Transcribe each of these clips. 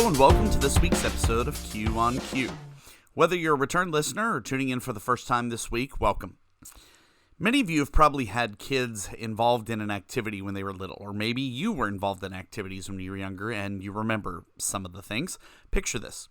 Hello and welcome to this week's episode of Q on Q. Whether you're a return listener or tuning in for the first time this week, welcome. Many of you have probably had kids involved in an activity when they were little, or maybe you were involved in activities when you were younger and you remember some of the things. Picture this.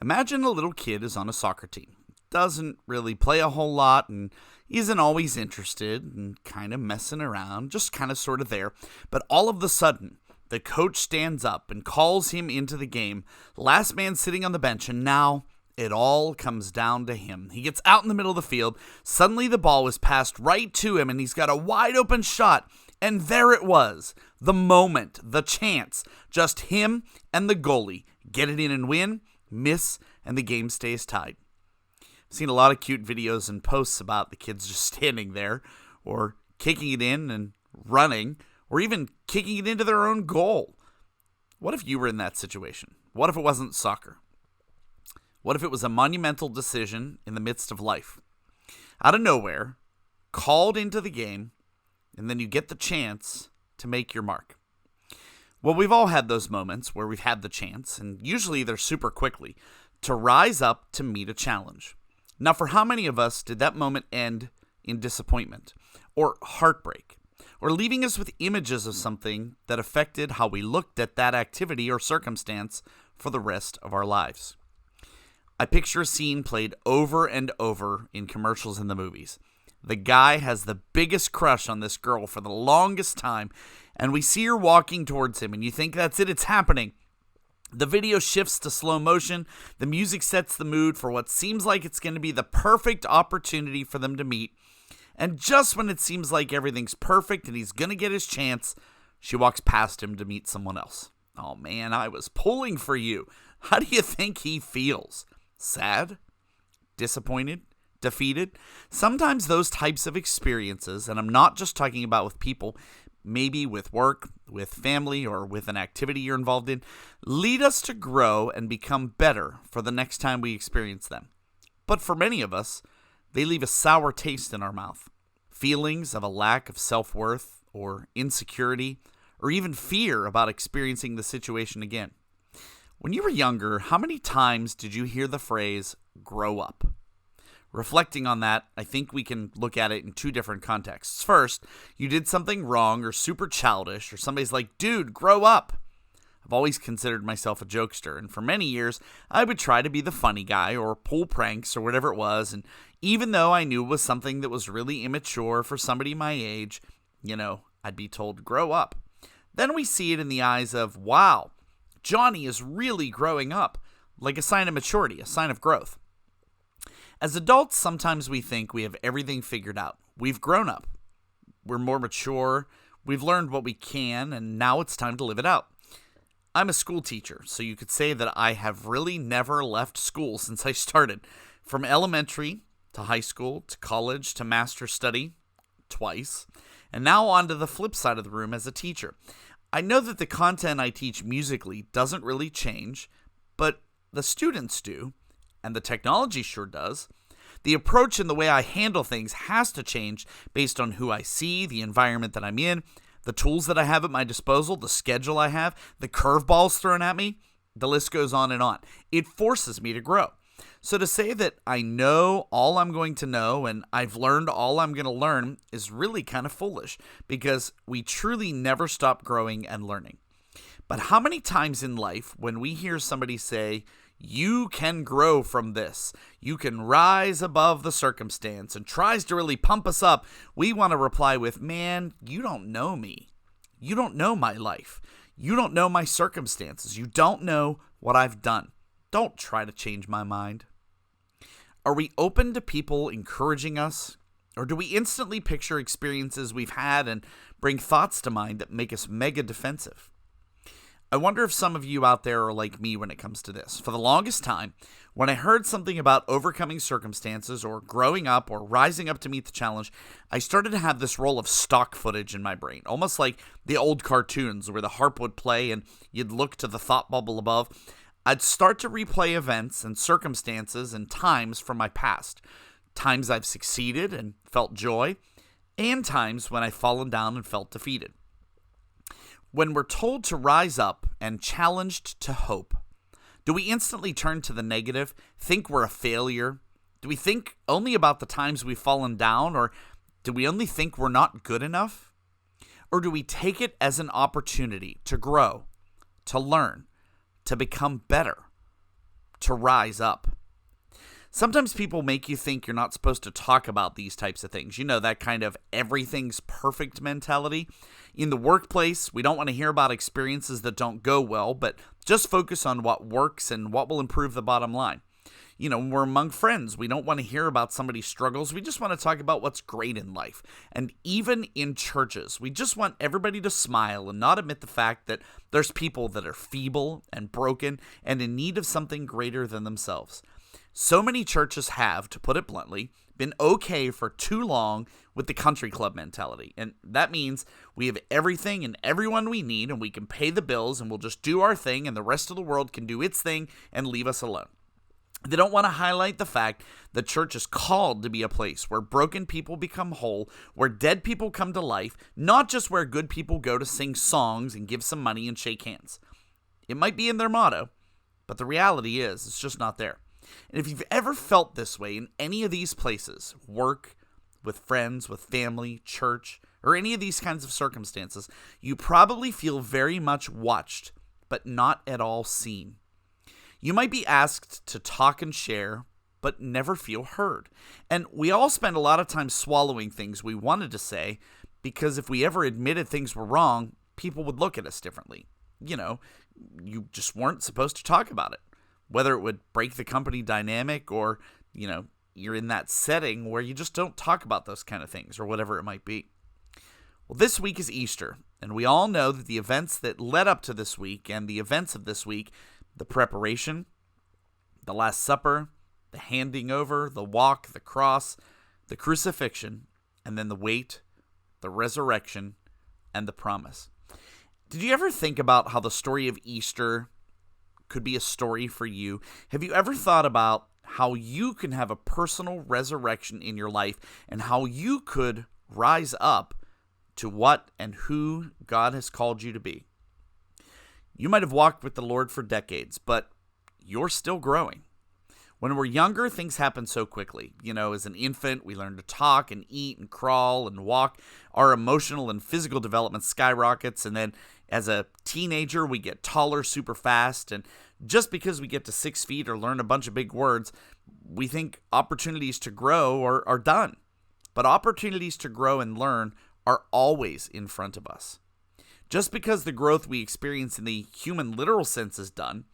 Imagine a little kid is on a soccer team. Doesn't really play a whole lot and isn't always interested and kind of messing around, just kind of sort of there. But all of a sudden, the coach stands up and calls him into the game. Last man sitting on the bench, and now it all comes down to him. He gets out in the middle of the field. Suddenly the ball was passed right to him, and he's got a wide open shot. And there it was. The moment, the chance. Just him and the goalie. Get it in and win, miss, and the game stays tied. I've seen a lot of cute videos and posts about the kids just standing there, or kicking it in and running, or even kicking it into their own goal. What if you were in that situation? What if it wasn't soccer? What if it was a monumental decision in the midst of life? Out of nowhere, called into the game, and then you get the chance to make your mark. Well, we've all had those moments where we've had the chance, and usually they're super quickly, to rise up to meet a challenge. Now, for how many of us did that moment end in disappointment, or heartbreak, or leaving us with images of something that affected how we looked at that activity or circumstance for the rest of our lives? I picture a scene played over and over in commercials and the movies. The guy has the biggest crush on this girl for the longest time, and we see her walking towards him, and you think that's it, it's happening. The video shifts to slow motion. The music sets the mood for what seems like it's going to be the perfect opportunity for them to meet. And just when it seems like everything's perfect and he's going to get his chance, she walks past him to meet someone else. Oh man, I was pulling for you. How do you think he feels? Sad? Disappointed? Defeated? Sometimes those types of experiences, and I'm not just talking about with people, maybe with work, with family, or with an activity you're involved in, lead us to grow and become better for the next time we experience them. But for many of us, they leave a sour taste in our mouth. Feelings of a lack of self-worth or insecurity or even fear about experiencing the situation again. When you were younger, how many times did you hear the phrase, grow up? Reflecting on that, I think we can look at it in two different contexts. First, you did something wrong or super childish, or somebody's like, dude, grow up. I've always considered myself a jokester, and for many years, I would try to be the funny guy or pull pranks or whatever it was, and even though I knew it was something that was really immature for somebody my age, I'd be told, grow up. Then we see it in the eyes of, wow, Johnny is really growing up, like a sign of maturity, a sign of growth. As adults, sometimes we think we have everything figured out. We've grown up. We're more mature. We've learned what we can, and now it's time to live it out. I'm a school teacher, so you could say that I have really never left school since I started. From elementary to high school to college to master's study, twice, and now on to the flip side of the room as a teacher. I know that the content I teach musically doesn't really change, but the students do, and the technology sure does. The approach and the way I handle things has to change based on who I see, the environment that I'm in, the tools that I have at my disposal, the schedule I have, the curveballs thrown at me. The list goes on and on. It forces me to grow. So to say that I know all I'm going to know and I've learned all I'm going to learn is really kind of foolish, because we truly never stop growing and learning. But how many times in life when we hear somebody say, you can grow from this, you can rise above the circumstance, and tries to really pump us up, we want to reply with, man, you don't know me. You don't know my life. You don't know my circumstances. You don't know what I've done. Don't try to change my mind. Are we open to people encouraging us? Or do we instantly picture experiences we've had and bring thoughts to mind that make us mega defensive? I wonder if some of you out there are like me when it comes to this. For the longest time, when I heard something about overcoming circumstances or growing up or rising up to meet the challenge, I started to have this roll of stock footage in my brain, almost like the old cartoons where the harp would play and you'd look to the thought bubble above. I'd start to replay events and circumstances and times from my past, times I've succeeded and felt joy, and times when I've fallen down and felt defeated. When we're told to rise up and challenged to hope, Do we instantly turn to the negative, think we're a failure? Do we think only about the times we've fallen down, or do we only think we're not good enough? Or do we take it as an opportunity to grow, to learn, to become better, to rise up? Sometimes people make you think you're not supposed to talk about these types of things. You know, that kind of everything's perfect mentality. In the workplace, we don't want to hear about experiences that don't go well, but just focus on what works and what will improve the bottom line. You know, when we're among friends, we don't want to hear about somebody's struggles. We just want to talk about what's great in life. And even in churches, we just want everybody to smile and not admit the fact that there's people that are feeble and broken and in need of something greater than themselves. So many churches have, to put it bluntly, been okay for too long with the country club mentality. And that means we have everything and everyone we need, and we can pay the bills, and we'll just do our thing, and the rest of the world can do its thing and leave us alone. They don't want to highlight the fact that church is called to be a place where broken people become whole, where dead people come to life, not just where good people go to sing songs and give some money and shake hands. It might be in their motto, but the reality is it's just not there. And if you've ever felt this way in any of these places, work, with friends, with family, church, or any of these kinds of circumstances, you probably feel very much watched, but not at all seen. You might be asked to talk and share, but never feel heard. And we all spend a lot of time swallowing things we wanted to say, because if we ever admitted things were wrong, people would look at us differently. You know, you just weren't supposed to talk about it. Whether it would break the company dynamic or, you know, you're in that setting where you just don't talk about those kind of things or whatever it might be. Well, this week is Easter, and we all know that the events that led up to this week and the events of this week, the preparation, the Last Supper, the handing over, the walk, the cross, the crucifixion, and then the wait, the resurrection, and the promise. Did you ever think about how the story of Easter could be a story for you? Have you ever thought about how you can have a personal resurrection in your life and how you could rise up to what and who God has called you to be? You might have walked with the Lord for decades, but you're still growing. When we're younger, things happen so quickly. You know, as an infant, we learn to talk and eat and crawl and walk. Our emotional and physical development skyrockets, and then as a teenager, we get taller super fast. And just because we get to 6 feet or learn a bunch of big words, we think opportunities to grow are done. But opportunities to grow and learn are always in front of us. Just because the growth we experience in the human literal sense is done,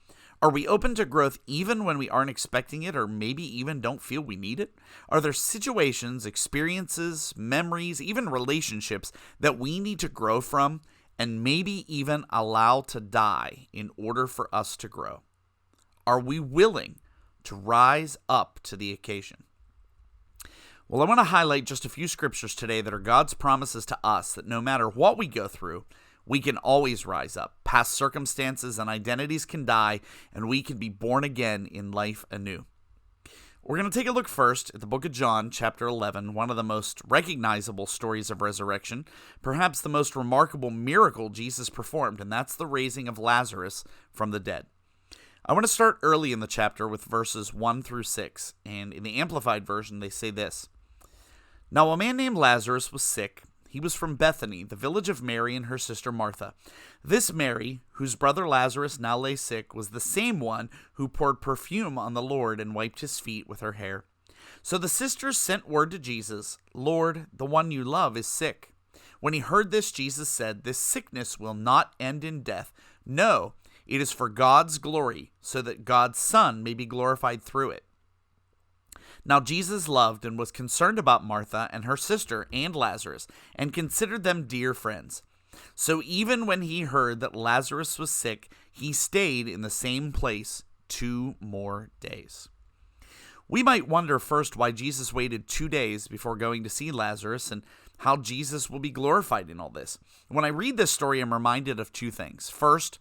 are we open to growth even when we aren't expecting it or maybe even don't feel we need it? Are there situations, experiences, memories, even relationships that we need to grow from and maybe even allow to die in order for us to grow? Are we willing to rise up to the occasion? Well, I want to highlight just a few scriptures today that are God's promises to us that no matter what we go through, we can always rise up. Past circumstances and identities can die, and we can be born again in life anew. We're going to take a look first at the book of John, chapter 11, one of the most recognizable stories of resurrection, perhaps the most remarkable miracle Jesus performed, and that's the raising of Lazarus from the dead. I want to start early in the chapter with verses 1 through 6, and in the Amplified Version, they say this. Now a man named Lazarus was sick. He was from Bethany, the village of Mary and her sister Martha. This Mary, whose brother Lazarus now lay sick, was the same one who poured perfume on the Lord and wiped his feet with her hair. So the sisters sent word to Jesus, Lord, the one you love is sick. When he heard this, Jesus said, This sickness will not end in death. No, it is for God's glory, so that God's Son may be glorified through it. Now Jesus loved and was concerned about Martha and her sister and Lazarus, and considered them dear friends. So even when he heard that Lazarus was sick, he stayed in the same place 2 more days. We might wonder first why Jesus waited 2 days before going to see Lazarus and how Jesus will be glorified in all this. When I read this story, I'm reminded of 2 things. First,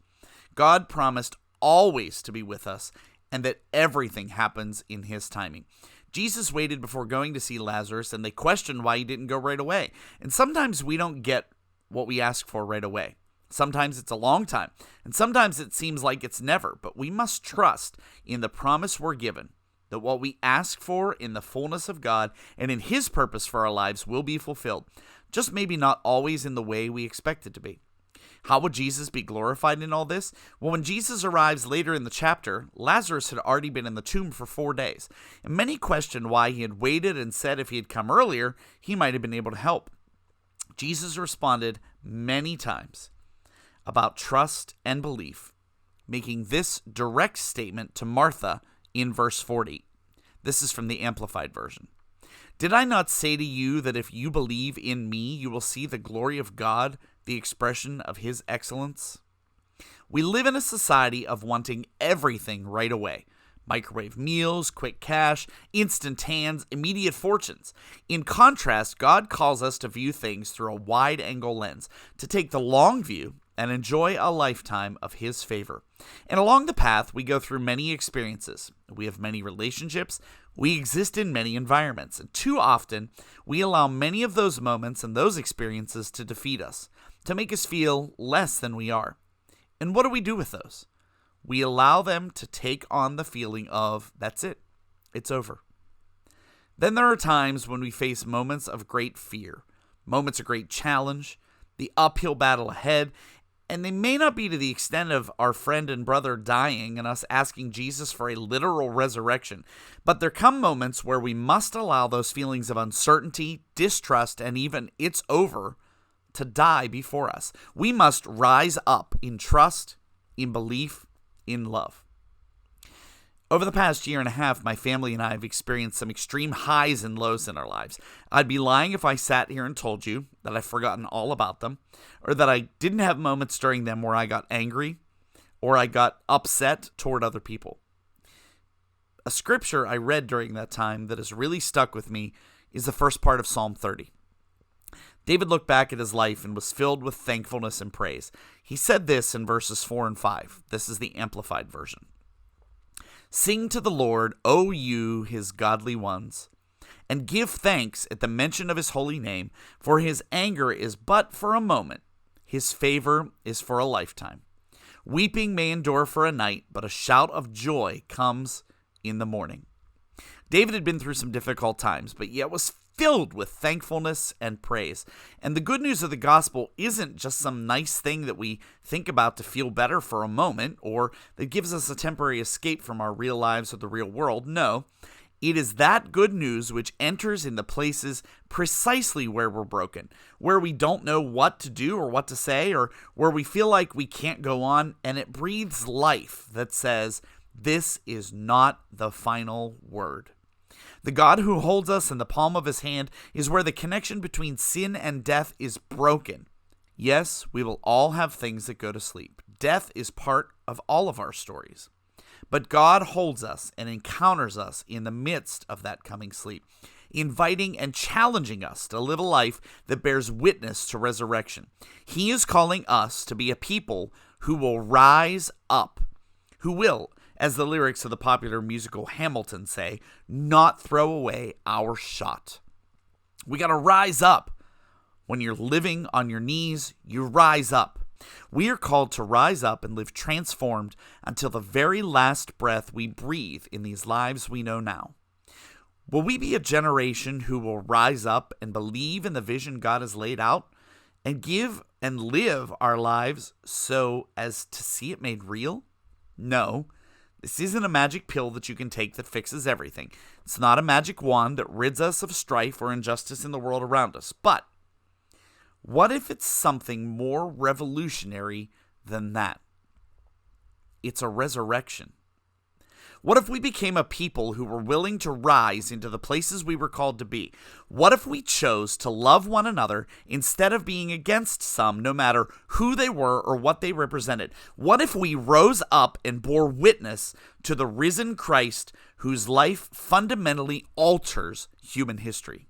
God promised always to be with us and that everything happens in his timing. Jesus waited before going to see Lazarus, and they questioned why he didn't go right away. And sometimes we don't get what we ask for right away. Sometimes it's a long time, and sometimes it seems like it's never, but we must trust in the promise we're given that what we ask for in the fullness of God and in His purpose for our lives will be fulfilled, just maybe not always in the way we expect it to be. How would Jesus be glorified in all this? Well, when Jesus arrives later in the chapter, Lazarus had already been in the tomb for 4 days, and many questioned why he had waited and said if he had come earlier, he might have been able to help. Jesus responded many times about trust and belief, making this direct statement to Martha in verse 40. This is from the Amplified Version. Did I not say to you that if you believe in me, you will see the glory of God, the expression of His excellence? We live in a society of wanting everything right away. Microwave meals, quick cash, instant hands, immediate fortunes. In contrast, God calls us to view things through a wide-angle lens, to take the long view and enjoy a lifetime of His favor. And along the path, we go through many experiences. We have many relationships. We exist in many environments. And too often, we allow many of those moments and those experiences to defeat us, to make us feel less than we are. And what do we do with those? We allow them to take on the feeling of, that's it, it's over. Then there are times when we face moments of great fear, moments of great challenge, the uphill battle ahead, and they may not be to the extent of our friend and brother dying and us asking Jesus for a literal resurrection, but there come moments where we must allow those feelings of uncertainty, distrust, and even it's over to die before us. We must rise up in trust, in belief, in love. Over the past year and a half, my family and I have experienced some extreme highs and lows in our lives. I'd be lying if I sat here and told you that I've forgotten all about them, or that I didn't have moments during them where I got angry, or I got upset toward other people. A scripture I read during that time that has really stuck with me is the first part of Psalm 30. David looked back at his life and was filled with thankfulness and praise. He said this in verses 4 and 5. This is the Amplified Version. Sing to the Lord, O you, His godly ones, and give thanks at the mention of His holy name, for His anger is but for a moment, His favor is for a lifetime. Weeping may endure for a night, but a shout of joy comes in the morning. David had been through some difficult times, but yet was filled with thankfulness and praise. And the good news of the gospel isn't just some nice thing that we think about to feel better for a moment, or that gives us a temporary escape from our real lives or the real world. No, it is that good news which enters in the places precisely where we're broken, where we don't know what to do or what to say, or where we feel like we can't go on, and it breathes life that says, this is not the final word. The God who holds us in the palm of His hand is where the connection between sin and death is broken. Yes, we will all have things that go to sleep. Death is part of all of our stories. But God holds us and encounters us in the midst of that coming sleep, inviting and challenging us to live a life that bears witness to resurrection. He is calling us to be a people who will rise up, who will, as the lyrics of the popular musical Hamilton say, not throw away our shot. We got to rise up. When you're living on your knees, you rise up. We are called to rise up and live transformed until the very last breath we breathe in these lives we know now. Will we be a generation who will rise up and believe in the vision God has laid out and give and live our lives so as to see it made real? No. This isn't a magic pill that you can take that fixes everything. It's not a magic wand that rids us of strife or injustice in the world around us. But what if it's something more revolutionary than that? It's a resurrection. What if we became a people who were willing to rise into the places we were called to be? What if we chose to love one another instead of being against some, no matter who they were or what they represented? What if we rose up and bore witness to the risen Christ whose life fundamentally alters human history?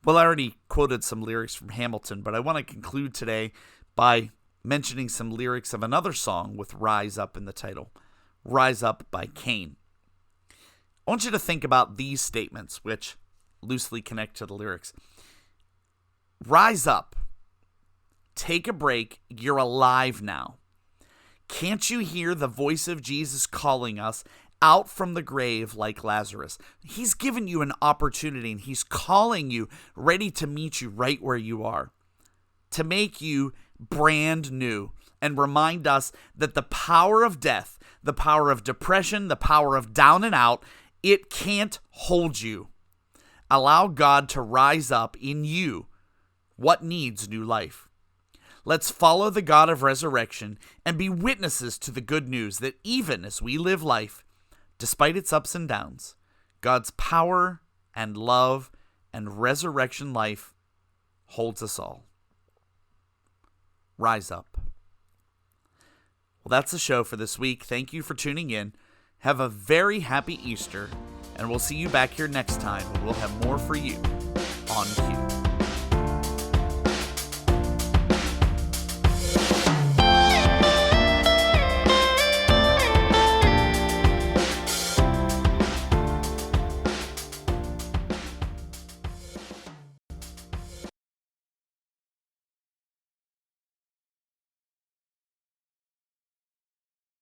Well, I already quoted some lyrics from Hamilton, but I want to conclude today by mentioning some lyrics of another song with Rise Up in the title. Rise Up by Cain. I want you to think about these statements, which loosely connect to the lyrics. Rise up. Take a break. You're alive now. Can't you hear the voice of Jesus calling us out from the grave like Lazarus? He's given you an opportunity, and he's calling you, ready to meet you right where you are, to make you brand new and remind us that the power of death, the power of depression, the power of down and out, it can't hold you. Allow God to rise up in you what needs new life. Let's follow the God of resurrection and be witnesses to the good news that even as we live life, despite its ups and downs, God's power and love and resurrection life holds us all. Rise up. Well, that's the show for this week. Thank you for tuning in. Have a very happy Easter, and we'll see you back here next time when we'll have more for you on Q.